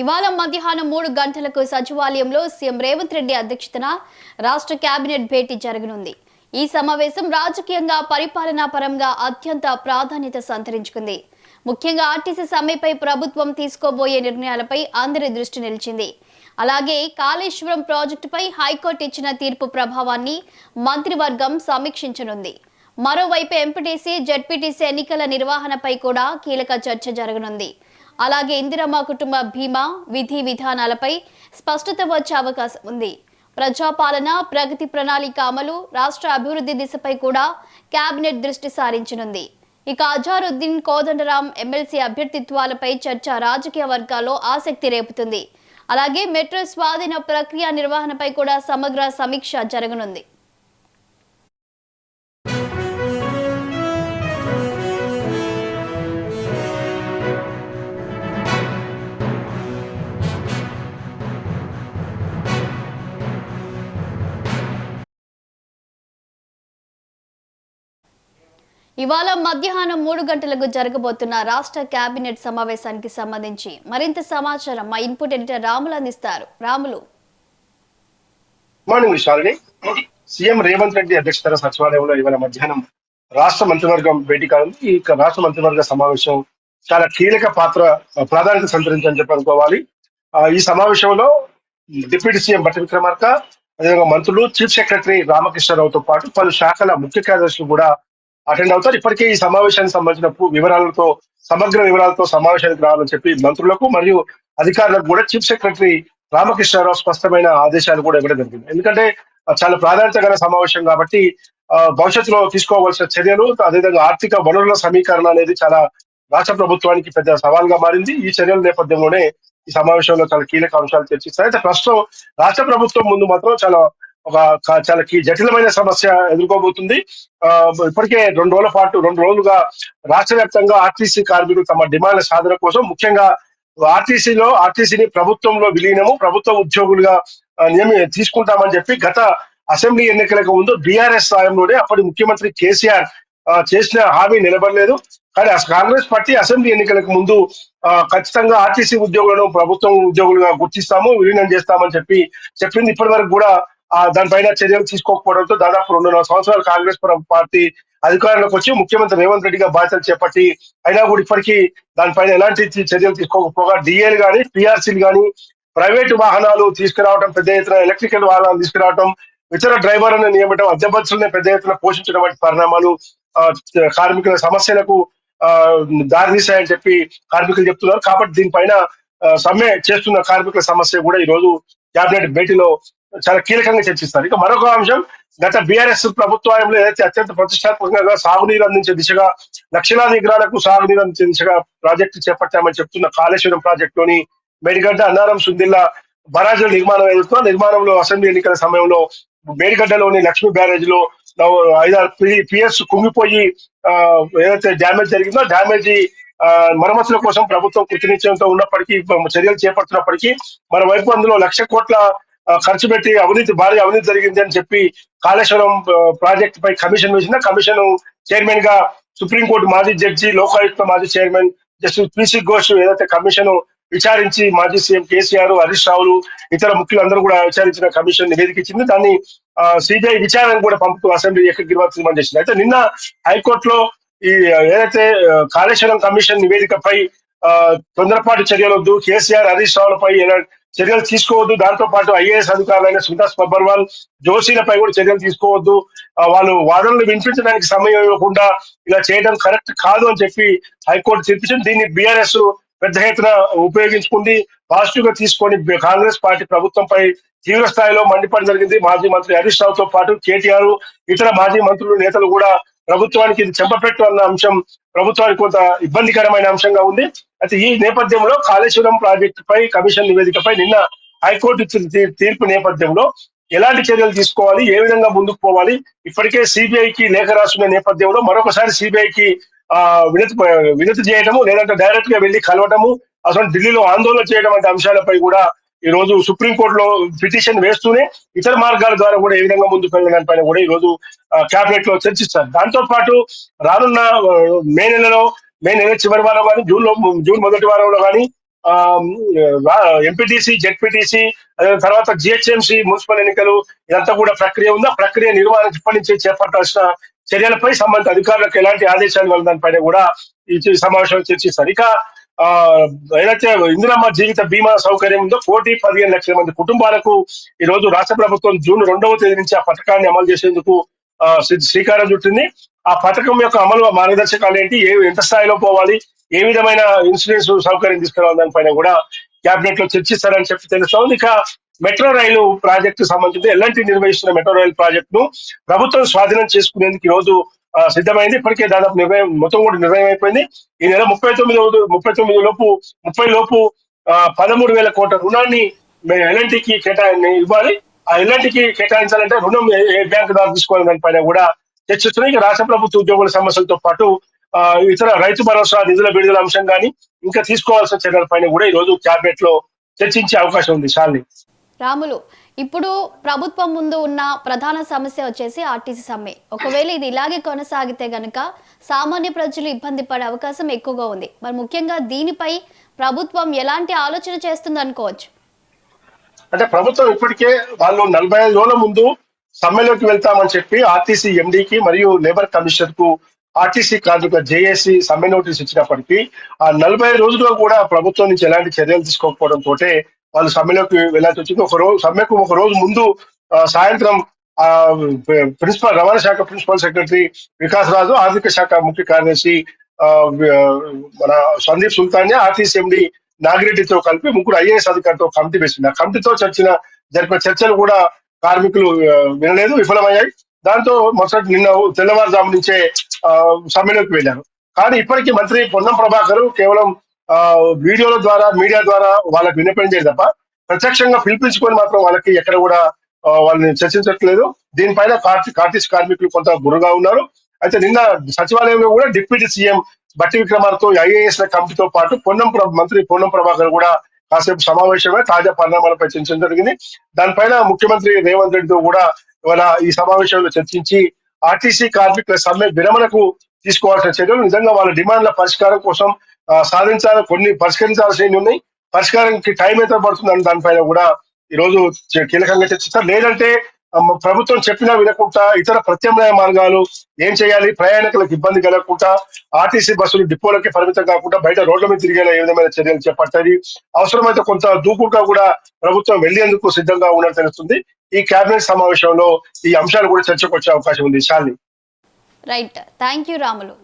ఇవాళ మధ్యాహ్నం 3 గంటలకు సచివాలయంలో సీఎం రేవంత్ రెడ్డి అధ్యక్షతన రాష్ట్ర కేబినెట్ భేటీ జరగనుంది. ఈ సమావేశం రాజకీయంగా పరిపాలనా పరంగా అత్యంత ప్రాధాన్యత సంతరించుకుంది. ముఖ్యంగా ఆర్టీసీ సమ్మెపై ప్రభుత్వం తీసుకోబోయే నిర్ణయాలపై అందరి దృష్టి నిలిచింది. అలాగే కాళేశ్వరం ప్రాజెక్టుపై హైకోర్టు ఇచ్చిన తీర్పు ప్రభావాన్ని మంత్రివర్గం సమీక్షించనుంది. మరోవైపు ఎంపీటీసీ, జెడ్పీటీసీ ఎన్నికల నిర్వహణపై కూడా కీలక చర్చ జరగనుంది. అలాగే ఇందిరమ్మ కుటుంబ బీమా విధి విధానాలపై స్పష్టత వచ్చే అవకాశం ఉంది. ప్రజాపాలన, ప్రగతి ప్రణాళిక అమలు, రాష్ట్ర అభివృద్ధి దిశపై కూడా కేబినెట్ దృష్టి సారించనుంది. ఇక అజారుద్దీన్, కోదండరాం ఎమ్మెల్సీ అభ్యర్థిత్వాలపై చర్చ రాజకీయ వర్గాల్లో ఆసక్తి రేపుతుంది. అలాగే మెట్రో స్వాధీన ప్రక్రియ నిర్వహణపై కూడా సమగ్ర సమీక్ష జరగనుంది. ఇవాళ మధ్యాహ్నం 3 గంటలకు జరగబోతున్న రాష్ట్ర కేబినెట్ సమావేశానికి సంబంధించి మరింత సమాచారం మా ఇన్పుట్ ఎడిటర్ రాములు అందిస్తారు. రాములు. మార్నింగ్ విశాలిని. సీఎం రేవంత్ రెడ్డి అధ్యక్షతన సచివాలయంలో ఇవాళ మధ్యాహ్నం రాష్ట్ర మంత్రివర్గం భేటీ కానుంది. ఈ రాష్ట్ర మంత్రివర్గ సమావేశం చాలా కీలక ప్రాధాన్యత సంతరించని చెప్పి అనుకోవాలి. ఈ సమావేశంలో డిప్యూటీ సీఎం బట్టి విక్రమార్క, అదేవిధంగా మంత్రులు, చీఫ్ సెక్రటరీ రామకృష్ణరావుతో పాటు పలు శాఖల ముఖ్య కార్యదర్శులు కూడా అటెండ్ అవుతారు. ఇప్పటికే ఈ సమావేశానికి సంబంధించిన సమగ్ర వివరాలతో సమావేశానికి రావాలని చెప్పి మంత్రులకు మరియు అధికారులకు కూడా చీఫ్ సెక్రటరీ రామకృష్ణరావు స్పష్టమైన ఆదేశాలు కూడా ఇవ్వడం జరిగింది. ఎందుకంటే చాలా ప్రాధాన్యత గల సమావేశం కాబట్టి భవిష్యత్తులో తీసుకోవాల్సిన చర్యలు, అదేవిధంగా ఆర్థిక వనరుల సమీకరణ అనేది చాలా రాష్ట్ర ప్రభుత్వానికి పెద్ద సవాల్గా మారింది. ఈ చర్యల నేపథ్యంలోనే ఈ సమావేశంలో చాలా కీలక అంశాలు చర్చిస్తారు. అయితే ప్రస్తుతం రాష్ట్ర ప్రభుత్వం ముందు మాత్రం చాలా జటిలమైన సమస్య ఎదుర్కోబోతుంది. ఇప్పటికే 2 రోజులుగా రాష్ట్ర వ్యాప్తంగా ఆర్టీసీ కార్మికులు తమ డిమాండ్ల సాధన కోసం, ముఖ్యంగా ఆర్టీసీని ప్రభుత్వంలో విలీనము, ప్రభుత్వ ఉద్యోగులుగా తీసుకుంటామని చెప్పి గత అసెంబ్లీ ఎన్నికలకు ముందు బీఆర్ఎస్ సాయంలోనే అప్పటి ముఖ్యమంత్రి కేసీఆర్ చేసిన హామీ నిలబడలేదు. కానీ కాంగ్రెస్ పార్టీ అసెంబ్లీ ఎన్నికలకు ముందు ఖచ్చితంగా ఆర్టీసీ ఉద్యోగులను ప్రభుత్వం ఉద్యోగులుగా గుర్తిస్తాము, విలీనం చేస్తామని చెప్పింది. ఇప్పటి వరకు కూడా దానిపైన చర్యలు తీసుకోకపోవడంతో దాదాపు 2.5 సంవత్సరాలు కాంగ్రెస్ పార్టీ అధికారంలోకి వచ్చి ముఖ్యమంత్రి రేవంత్ రెడ్డిగా బాధ్యతలు చేపట్టి అయినా కూడా ఇప్పటికీ దానిపైన ఎలాంటి చర్యలు తీసుకోకపోగా డిఏలు కానీ, పిఆర్సీలు కానీ, ప్రైవేటు వాహనాలు తీసుకురావడం, పెద్ద ఎత్తున ఎలక్ట్రికల్ వాహనాలు తీసుకురావడం, ఇతర డ్రైవర్లను నియమించడం, అద్దెబస్సులనే పెద్ద ఎత్తున పోషించడం వంటి పరిణామాలు కార్మికుల సమస్యలకు దారితీశాయని చెప్పి కార్మికులు చెప్తున్నారు. కాబట్టి దీనిపైన సమ్మె చేస్తున్న కార్మికుల సమస్య కూడా ఈ రోజు కేబినెట్ భేటీలో చాలా కీలకంగా చర్చిస్తారు. ఇక మరొక అంశం, గత బీఆర్ఎస్ ప్రభుత్వంలో ఏదైతే అత్యంత ప్రతిష్టాత్మకంగా సాగునీరు అందించే దిశగా, లక్షలాది ఎకరాలకు సాగునీరు అందించే దిశగా ప్రాజెక్టు చేపట్టామని చెప్తున్న కాళేశ్వరం ప్రాజెక్టులోని మేడిగడ్డ, అన్నారం, సుందిల్ల బరాజుల నిర్మాణంలో అసెంబ్లీ ఎన్నికల సమయంలో మేడిగడ్డలోని లక్ష్మీ బ్యారేజ్ లో 5-6 పిఎస్ కుంగిపోయి ఏదైతే డ్యామేజ్ జరిగిందో డ్యామేజీ మరమ్మతుల కోసం ప్రభుత్వం కృతనిశ్చయంతో ఉన్నప్పటికీ, చర్యలు చేపడుతున్నప్పటికీ, మరోవైపు అందులో 1,00,000 కోట్ల ఖర్చు పెట్టి భారీ అవినీతి జరిగింది అని చెప్పి కాళేశ్వరం ప్రాజెక్ట్ పై కమిషన్ వేసిన కమిషన్ చైర్మన్ గా సుప్రీంకోర్టు మాజీ జడ్జి, లోకాయుక్త మాజీ చైర్మన్ జస్టిస్ పిసి ఘోష్ ఏదైతే కమిషన్ విచారించి మాజీ సీఎం కేసీఆర్, హరీష్ రావులు, ఇతర ముఖ్యులందరూ కూడా విచారించిన కమిషన్ నివేదిక ఇచ్చింది. దాన్ని సిబిఐ విచారణకు కూడా పంపుతూ అసెంబ్లీ తీర్మానం చేసింది. అయితే నిన్న హైకోర్టులో ఈ ఏదైతే కాళేశ్వరం కమిషన్ నివేదికపై తొందరపాటు చర్యలొద్దు, కేసీఆర్, హరీష్ రావులపై చర్యలు తీసుకోవద్దు, దాంతో పాటు ఐఏఎస్ అధికారులైన స్మితా సబర్వాల్, జోషీలపై కూడా చర్యలు తీసుకోవద్దు, వాళ్ళు వాదనలు వినిపించడానికి సమయం ఇవ్వకుండా ఇలా చేయడం కరెక్ట్ కాదు అని చెప్పి హైకోర్టు తీర్పించింది. దీన్ని బీఆర్ఎస్ పెద్ద ఎత్తున ఉపయోగించుకుంది, పాజిటివ్ గా తీసుకొని కాంగ్రెస్ పార్టీ ప్రభుత్వంపై తీవ్ర స్థాయిలో మండిపడడం జరిగింది. మాజీ మంత్రి హరీష్ రావుతో పాటు కేటీఆర్, ఇతర మాజీ మంత్రులు, నేతలు కూడా ప్రభుత్వానికి ఇది చెంపపెట్టు అన్న అంశం ప్రభుత్వానికి కొంత ఇబ్బందికరమైన అంశంగా ఉంది. అయితే ఈ నేపథ్యంలో కాళేశ్వరం ప్రాజెక్టుపై కమిషన్ నివేదికపై నిన్న హైకోర్టు ఇచ్చిన తీర్పు నేపథ్యంలో ఎలాంటి చర్యలు తీసుకోవాలి, ఏ విధంగా ముందుకు పోవాలి, ఇప్పటికే సిబిఐకి లేఖ రాసిన నేపథ్యంలో మరొకసారి సిబిఐకి వినతి చేయడము, లేదంటే డైరెక్ట్ గా వెళ్లి కలవటము, అసలు ఢిల్లీలో ఆందోళన చేయడం వంటి అంశాలపై కూడా ఈ రోజు సుప్రీంకోర్టులో పిటిషన్ వేస్తూనే ఇతర మార్గాల ద్వారా కూడా ఏ విధంగా ముందుకు వెళ్ళడం పైన కూడా ఈ రోజు కేబినెట్ లో చర్చిస్తారు. దాంతో పాటు రానున్న మే నెల చివరి వారం కానీ జూన్ మొదటి వారంలో కానీ ఎంపీటీసీ, జెడ్పీటీసీ, తర్వాత జిహెచ్ఎంసీ మున్సిపల్ ఎన్నికలు, ఇదంతా కూడా ప్రక్రియ ఉంది. ఆ ప్రక్రియ నిర్వహణ ఇప్పటి నుంచి చేపట్టాల్సిన చర్యలపై సంబంధిత అధికారులకు ఎలాంటి ఆదేశాలు ఇవ్వాలి దానిపైన కూడా ఈ సమావేశంలో చర్చిస్తారు. ఇక ఆ ఏదైతే ఇందిరమ్మ జీవిత బీమా సౌకర్యం ఉందో 1,15,00,000 మంది కుటుంబాలకు ఈ రోజు రాష్ట్ర ప్రభుత్వం జూన్ 2వ తేదీ నుంచి ఆ పథకాన్ని అమలు చేసేందుకు శ్రీకారం చుట్టింది. ఆ పథకం యొక్క అమలు మార్గదర్శకాలు ఏంటి, ఎంత స్థాయిలో పోవాలి, ఏ విధమైన ఇన్సూరెన్స్ సౌకర్యం తీసుకురావాలి దానిపైన కూడా కేబినెట్ లో చర్చిస్తారని చెప్పి తెలుస్తోంది. ఇక మెట్రో రైలు ప్రాజెక్టు సంబంధించి ఎల్ఎన్టీ నిర్వహిస్తున్న మెట్రో రైలు ప్రాజెక్టును ప్రభుత్వం స్వాధీనం చేసుకునేందుకు ఈ రోజు సిద్ధమైంది. ఇప్పటికే దాదాపు నిర్ణయం మొత్తం కూడా నిర్ణయం అయిపోయింది. ఈ నెల 30 లోపు 13,000 కోట్ల రుణాన్ని ఎల్ఎన్టీకి ఇవ్వాలి. ఆ ఎల్ఎన్టీకి కేటాయించాలంటే రుణం ఏ బ్యాంకు ద్వారా తీసుకోవాలి దానిపైన కూడా చర్చిస్తున్నాయి. ఇక రాష్ట్ర ప్రభుత్వ ఉద్యోగుల సమస్యలతో పాటు ఇతర రైతు భరోసా నిధుల విడుదల అంశం కానీ ఇంకా తీసుకోవాల్సిన చర్యలపైన కూడా ఈ రోజు క్యాబినెట్ లో చర్చించే అవకాశం ఉంది. శాలిని. రాములు, ఇప్పుడు ప్రభుత్వం ముందు ఉన్న ప్రధాన సమస్య వచ్చేసి ఆర్టీసీ సమ్మె. ఒకవేళ ఇది ఇలాగే కొనసాగితే గనక సామాన్య ప్రజలు ఇబ్బంది పడే అవకాశం ఎక్కువగా ఉంది. మరి ముఖ్యంగా దీనిపై ప్రభుత్వం ఎలాంటి ఆలోచన చేస్తుంది అనుకోవచ్చు? అంటే ప్రభుత్వం ఇప్పటికే వాళ్ళు 45 రోజుల ముందు సమ్మెలోకి వెళ్తామని చెప్పి ఆర్టీసీ ఎండీకి మరియు లేబర్ కమిషనర్ కు ఆర్టీసీ కార్మికుల జేఏసీ సమ్మె నోటీస్ ఇచ్చినప్పటికీ ఆ 45 రోజుల్లో కూడా ప్రభుత్వం నుంచి ఎలాంటి చర్యలు తీసుకోకపోవడం తోటే వాళ్ళు సమ్మెలోకి వెళ్లాల్సి వచ్చింది. సమ్మెకు ఒక రోజు ముందు సాయంత్రం రవాణా శాఖ ప్రిన్సిపల్ సెక్రటరీ వికాస్ రాజు, ఆర్థిక శాఖ ముఖ్య కార్యదర్శి మన సందీప్ సుల్తానియా, ఆర్టీసీ ఎండి నాగిరెడ్డితో కలిపి 3 ఐఏఎస్ అధికారులతో కమిటీ వేసింది. ఆ కమిటీతో జరిపిన చర్చలు కూడా కార్మికులు వినలేదు, విఫలమయ్యాయి. దాంతో నిన్న తెల్లవారుజాము నుంచే సమ్మెలోకి వెళ్ళారు. కానీ ఇప్పటికీ మంత్రి పొన్నం ప్రభాకర్ కేవలం వీడియోల ద్వారా, మీడియా ద్వారా వాళ్ళకి వినిపించేది తప్ప ప్రత్యక్షంగా పిలిపించుకొని మాత్రం వాళ్ళకి ఎక్కడ కూడా వాళ్ళని చర్చించట్లేదు. దీనిపైన ఆర్టీసీ కార్మికులు కొంత గురుగా ఉన్నారు. అయితే నిన్న సచివాలయంలో కూడా డిప్యూటీ సీఎం బట్టి విక్రమార్కతో ఐఏఎస్ కమిటీతో పాటు మంత్రి పొన్నం ప్రభాకర్ కూడా కాసేపు సమావేశమే తాజా పరిణామాలపై చర్చించడం జరిగింది. దానిపైన ముఖ్యమంత్రి రేవంత్ రెడ్డితో కూడా ఇవాళ ఈ సమావేశంలో చర్చించి ఆర్టీసీ కార్మికుల సమ్మె విరమణకు తీసుకోవాల్సిన చర్యలు, నిజంగా వాళ్ళ డిమాండ్ల పరిష్కారం కోసం కొన్ని పరిష్కరించాల్సినవి ఉన్నాయి, పరిష్కారానికి టైం ఎంత పడుతుందని దానిపైన కూడా ఈ రోజు కీలకంగా చర్చిస్తారు. లేదంటే ప్రభుత్వం చెప్పినా వినకుండా ఇతర ప్రత్యామ్నాయ మార్గాలు ఏం చేయాలి, ప్రయాణికులకు ఇబ్బంది కలగకుండా ఆర్టీసీ బస్సులు డిపోలకి పరిమితం కాకుండా బయట రోడ్ల మీద తిరిగేలా ఏ విధమైన చర్యలు చేపట్టాలి, అవసరమైతే కొంత దూకుడుగా కూడా ప్రభుత్వం వెళ్లేందుకు సిద్ధంగా ఉన్నట్టు తెలుస్తుంది. ఈ కేబినెట్ సమావేశంలో ఈ అంశాలు కూడా చర్చకు వచ్చే అవకాశం ఉంది. Shalini. Right, thank you Ramulu.